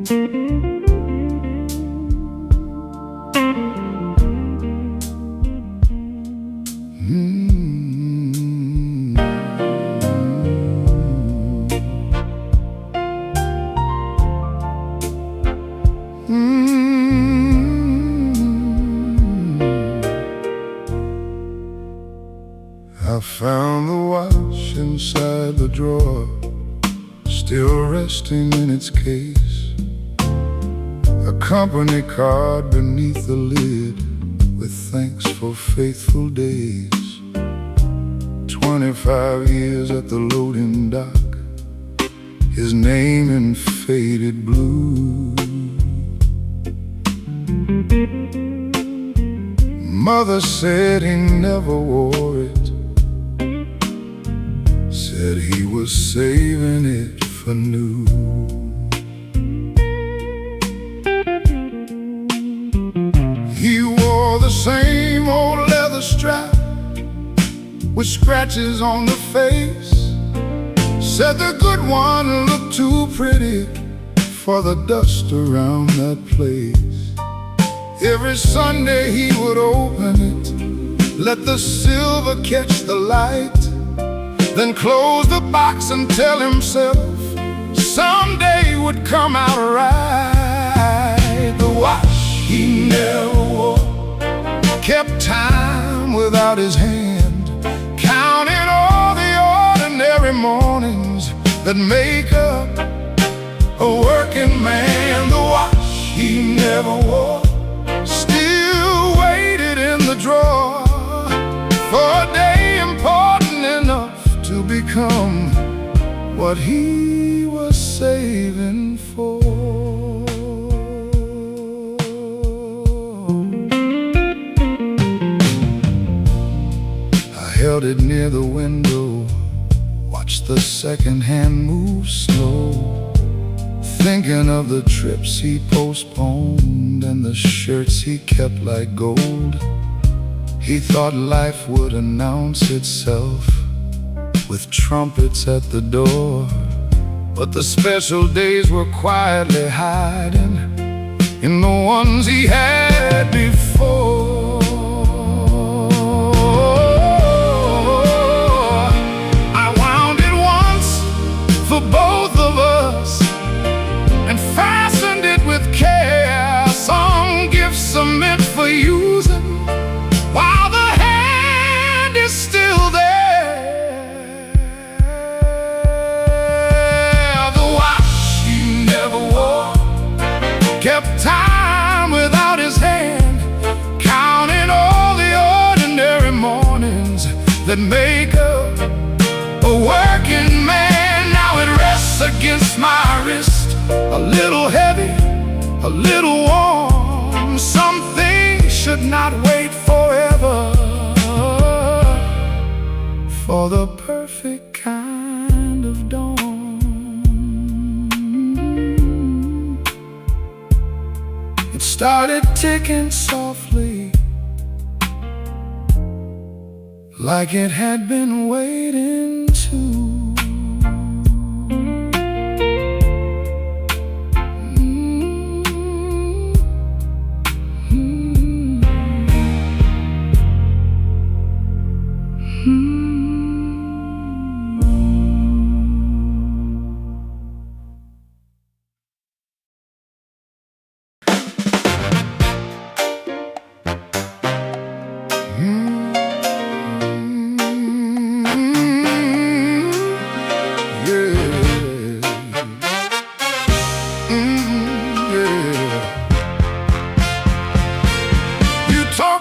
I found the watch inside the drawer, still resting in its case. A company card beneath the lid, with thanks for faithful days. 25 years at the loading dock, his name in faded blue. Mother said he never wore it, said he was saving it for new. He wore the same old leather strap with scratches on the face. Said the good one looked too pretty for the dust around that place. Every Sunday he would open it, let the silver catch the light, then close the box and tell himself someday would come out right. The watch he never wore kept time without his hand, counting all the ordinary mornings that make up a working man. The watch he never wore still waited in the drawer for a day important enough to become what he was saving for. I held it near the window, watched the second hand move slow, thinking of the trips he postponed and the shirts he kept like gold. He thought life would announce itself with trumpets at the door, but the special days were quietly hiding in the ones he had before. I wound it once for both of us and fastened it with care. Some gifts are meant for using while the hand is still there. Kept time without his hand, counting all the ordinary mornings that make up a working man. Now it rests against my wrist, a little heavy, a little warm. Some things should not wait forever for the perfect kind of dawn. It started ticking softly, like it had been waiting to.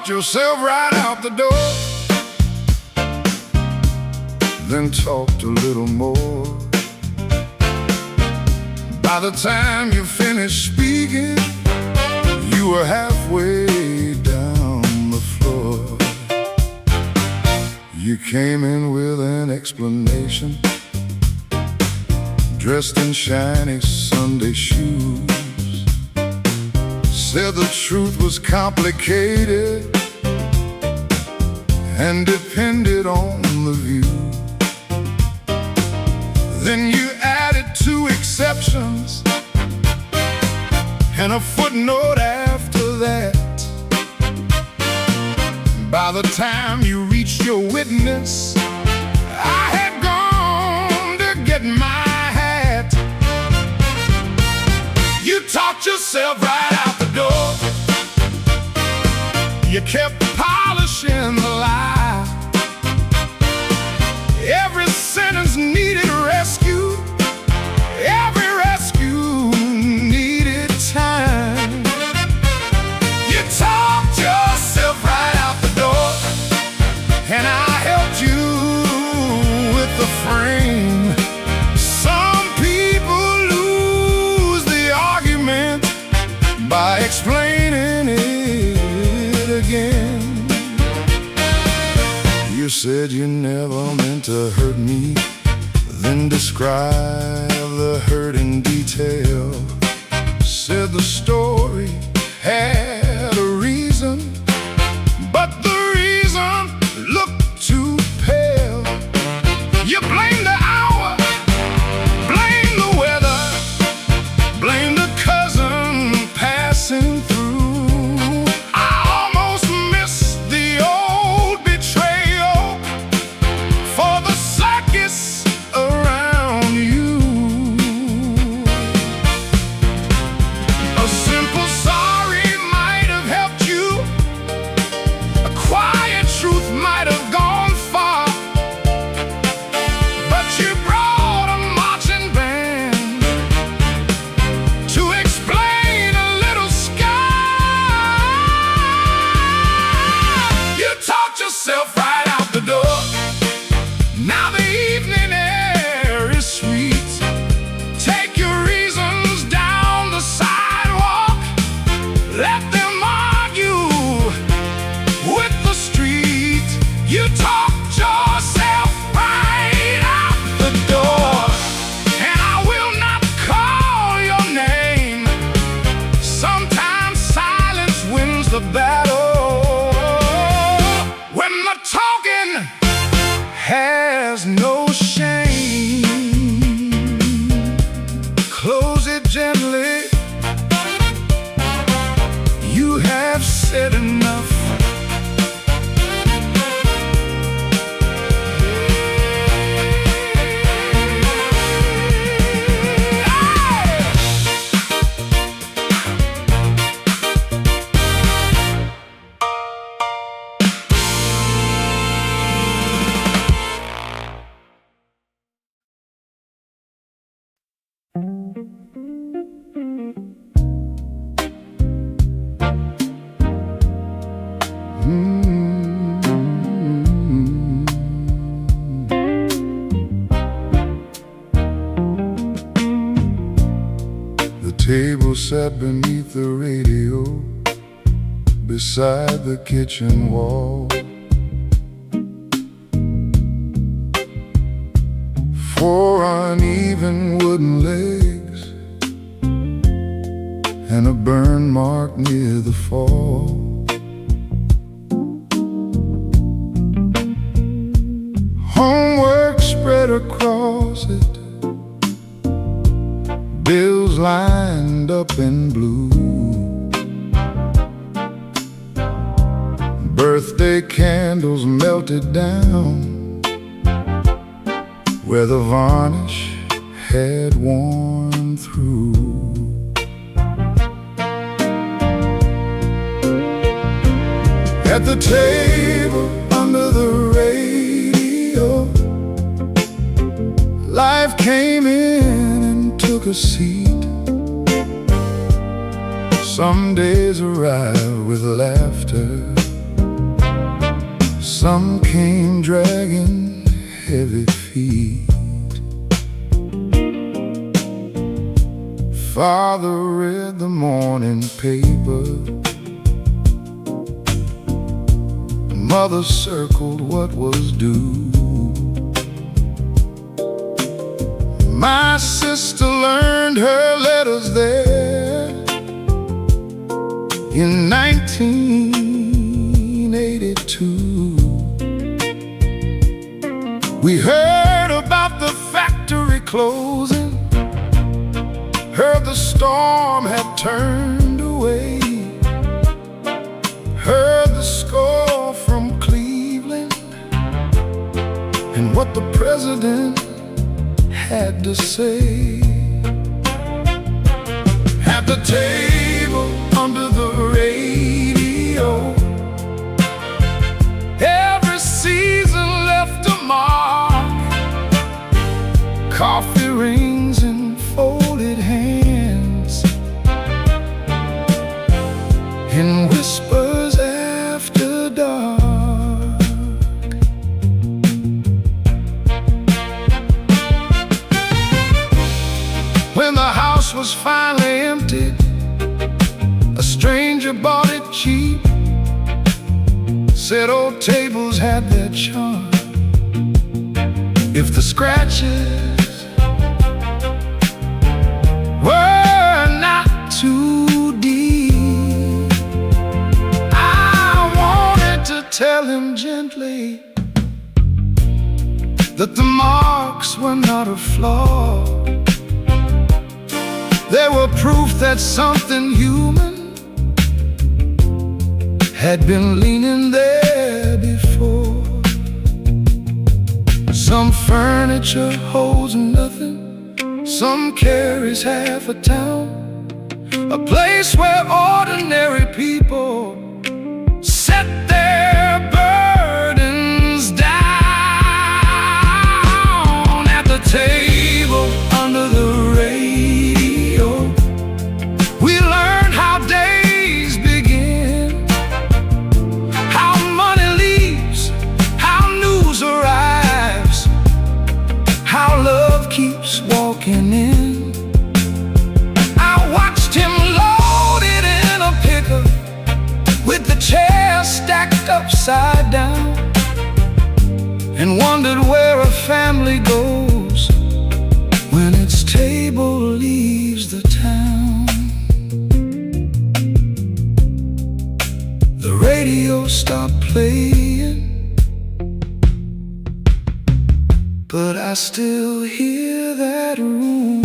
Yourself right out the door, then talked a little more. By the time you finished speaking, you were halfway down the floor. You came in with an explanation, dressed in shiny Sunday shoes. Said the truth was complicated and depended on the view. Then you added two exceptions and a footnote after that. By the time you reached your witness, I had gone to get my hat. You talked yourself right out the door. You kept polishing the lie. Every sentence needed rescue. Every rescue needed time. You talked yourself right out the door, and I helped you with the frame. Some people lose the argument by explaining it again. You said you never meant to hurt me, then describe the hurt in detail. Said the story had a reason, but the reason looked too pale. You blamed the hour, blamed the weather, blamed the cousin passing through. I almost missed the old betrayal for the circus around you. A simple sorry might have helped you. A quiet truth might have gone far. But you brought a marching band to explain a little scar. You talked yourself right out the door. Now the evening air is sweet. Take your reasons down the sidewalk. Let them argue with the street. You talked yourself right out the door, and I will not call your name. Sometimes silence wins the battle when the talking has no shame. Close it gently. You have said enough. The table sat beneath the radio, beside the kitchen wall. Four uneven wooden legs and a burn mark near the fall. Homework spread across it, bills lined up in blue, birthday candles melted down where the varnish had worn through. At the table under the radio, life came in and took a seat. Some days arrived with laughter, some came dragging heavy feet. Father read the morning paper, Mother circled what was due. My sister learned her letters there in 1982. We heard about the factory closing, heard the storm had turned. away. Heard the score from Cleveland and what the president had to say. At the table under the radio, every season left a mark. Coffee rings in folded hands, in whispers after dark. When the house was finally emptied, a stranger bought it cheap. Said old tables had their charm if the scratches were not too deep. I wanted to tell him gently that the marks were not a flaw. They were proof that something human had been leaning there before. Some furniture holds nothing, some carries half a town, a place where ordinary people set their burdens down. At the table under the radio, we learn how days begin, how money leaves, how news arrives, how love keeps walking in. I watched him loaded in a pickup with the chair stacked upside down, and wondered where a family goes when its table leaves the town. The radio stopped playing, but I still hear that room.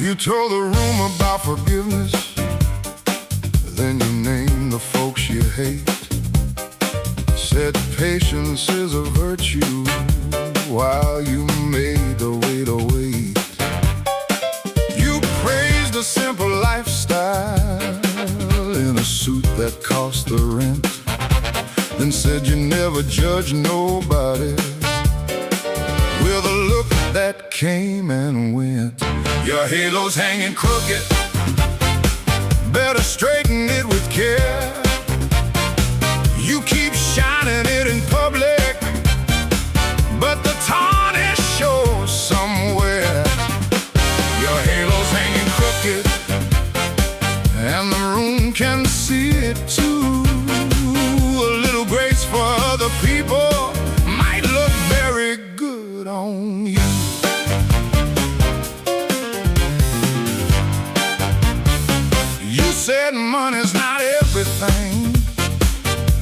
You told the room about forgiveness, then you named the folks you hate. Said patience is a virtue while you made the waiter wait. You praised a simple lifestyle in a suit that cost the rent, then said you never judge nobody with a look that came and went. Your halo's hanging crooked, better straighten it with care. You keep shining it in public, but the tarnish shows somewhere. Your halo's hanging crooked, and the room can see it too. A little grace for other people might look very good on you. Said money's not everything,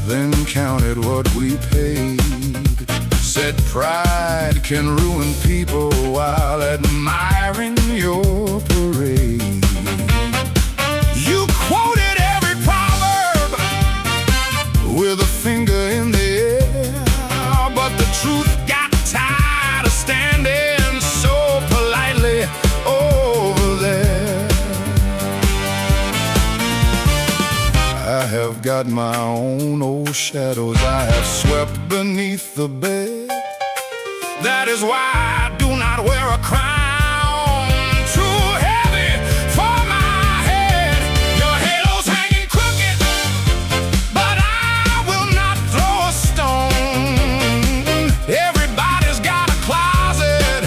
then counted what we paid. Said pride can ruin people while admiring your parade. You quoted every proverb with a finger in the air, but the truth got tired of standing so politely over there. I have got my own old shadows I have swept beneath the bed. That is why I do not wear a crown too heavy for my head. Your halo's hanging crooked, but I will not throw a stone. Everybody's got a closet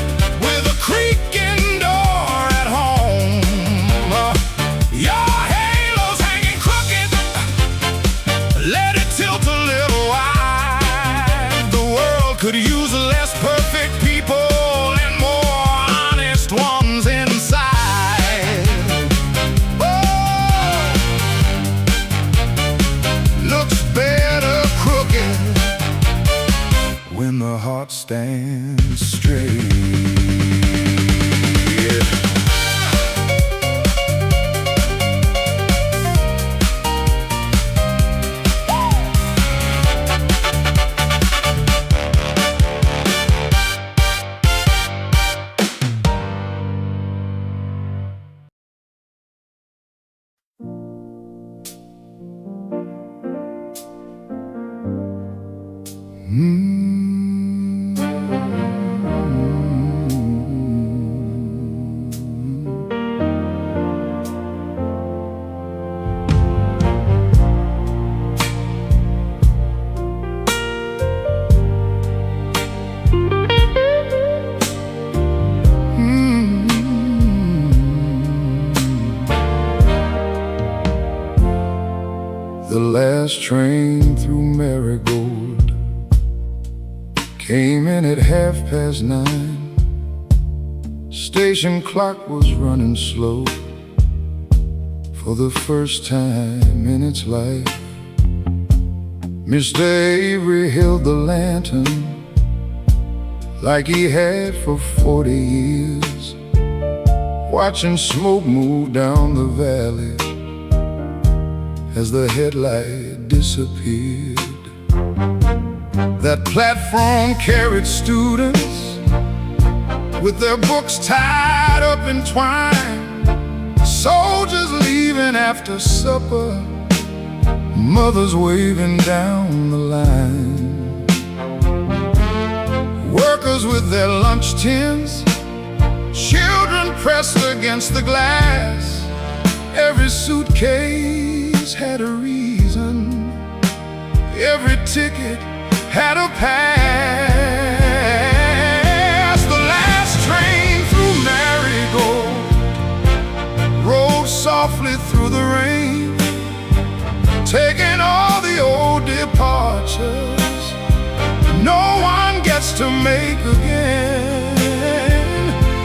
tilt a little wide. The world could use less perfect people and more honest ones inside. Oh, looks better crooked when the heart stands straight. The last train through Marigold came in at 9:30. Station clock was running slow for the first time in its life. Mr. Avery held the lantern like he had for 40 years, watching smoke move down the valley as the headlight disappeared. That platform carried students with their books tied up in twine, soldiers leaving after supper, mothers waving down the line, workers with their lunch tins, children pressed against the glass. Every suitcase had a reason, every ticket had a pass. The last train through Marigold rolled softly through the rain, taking all the old departures no one gets to make again.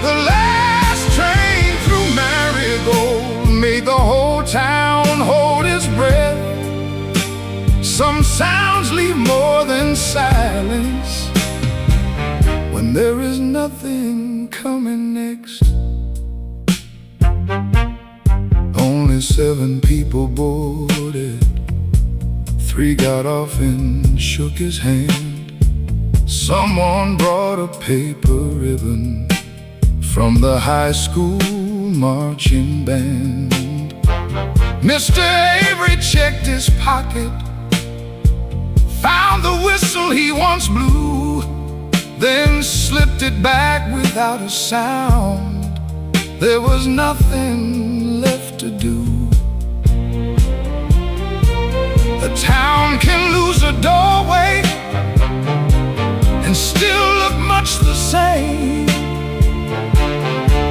The last train through Marigold made the whole town hold its breath. Some sounds leave more than silence when there is nothing coming next. Only 7 people boarded. 3 got off and shook his hand. Someone brought a paper ribbon from the high school marching band. Mr. Avery checked his pocket, found the whistle he once blew, then slipped it back without a sound. There was nothing left to do. The town can lose a doorway and still look much the same,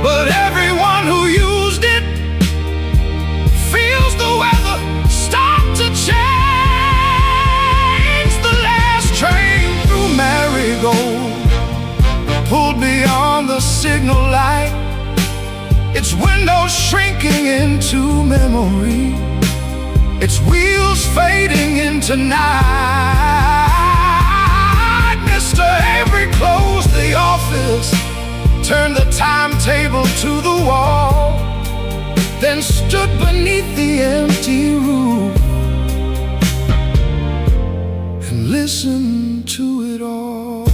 but everyone who used it feels the weather start to change. The last train through Marigold pulled beyond the signal light, its windows shrinking into memory, its wheels fading into night. Mr. Avery closed the office, turned the timetable to the wall, then stood beneath the empty roof and listened to it all.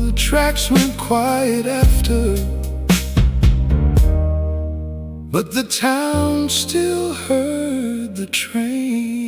The tracks went quiet after, but the town still heard the train.